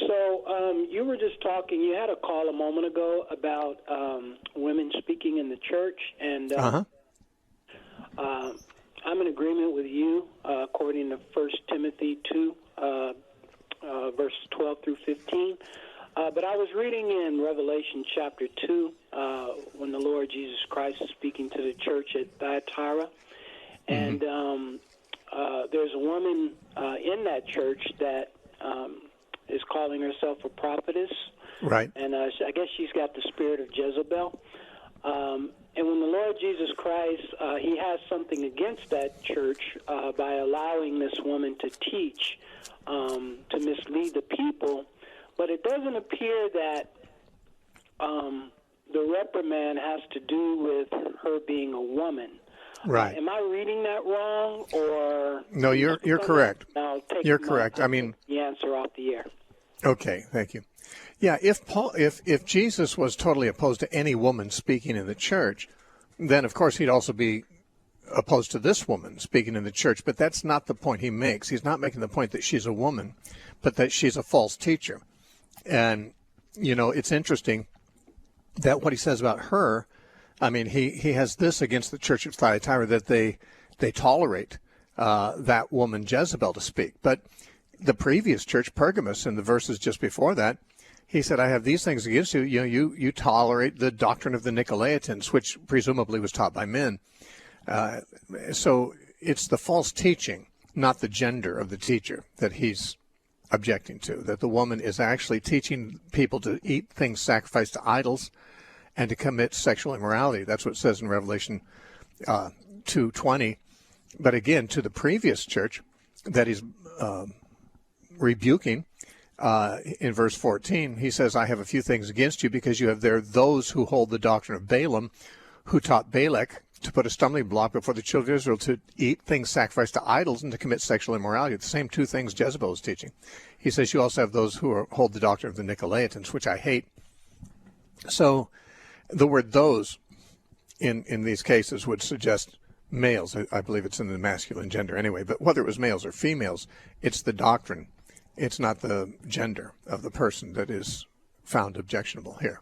So you were just talking, you had a call a moment ago about women speaking in the church, and I'm in agreement with you according to 1 Timothy 2, verses 12 through 15. But I was reading in Revelation chapter 2 when the Lord Jesus Christ is speaking to the church at Thyatira, and there's a woman in that church that is calling herself a prophetess. Right. And I guess she's got the spirit of Jezebel. And when the Lord Jesus Christ, he has something against that church by allowing this woman to teach, to mislead the people. But it doesn't appear that the reprimand has to do with her being a woman. Right. Am I reading that wrong, or no? You're correct. You're correct. I mean, the answer off the air. Okay, thank you. Yeah, if Jesus was totally opposed to any woman speaking in the church, then of course he'd also be opposed to this woman speaking in the church. But that's not the point he makes. He's not making the point that she's a woman, but that she's a false teacher. And you know, it's interesting that what he says about her. I mean, he has this against the church at Thyatira, that they tolerate that woman Jezebel to speak. But the previous church, Pergamos, in the verses just before that, he said, I have these things against you. You know, you tolerate the doctrine of the Nicolaitans, which presumably was taught by men. So it's the false teaching, not the gender of the teacher, that he's objecting to, that the woman is actually teaching people to eat things sacrificed to idols and to commit sexual immorality. That's what it says in Revelation 2:20. But again, to the previous church that he's rebuking, in verse 14, he says, I have a few things against you, because you have there those who hold the doctrine of Balaam, who taught Balak to put a stumbling block before the children of Israel, to eat things sacrificed to idols and to commit sexual immorality. The same two things Jezebel is teaching. He says you also have those who hold the doctrine of the Nicolaitans, which I hate. So the word those in these cases would suggest males. I believe it's in the masculine gender anyway, but whether it was males or females, it's the doctrine. It's not the gender of the person that is found objectionable here.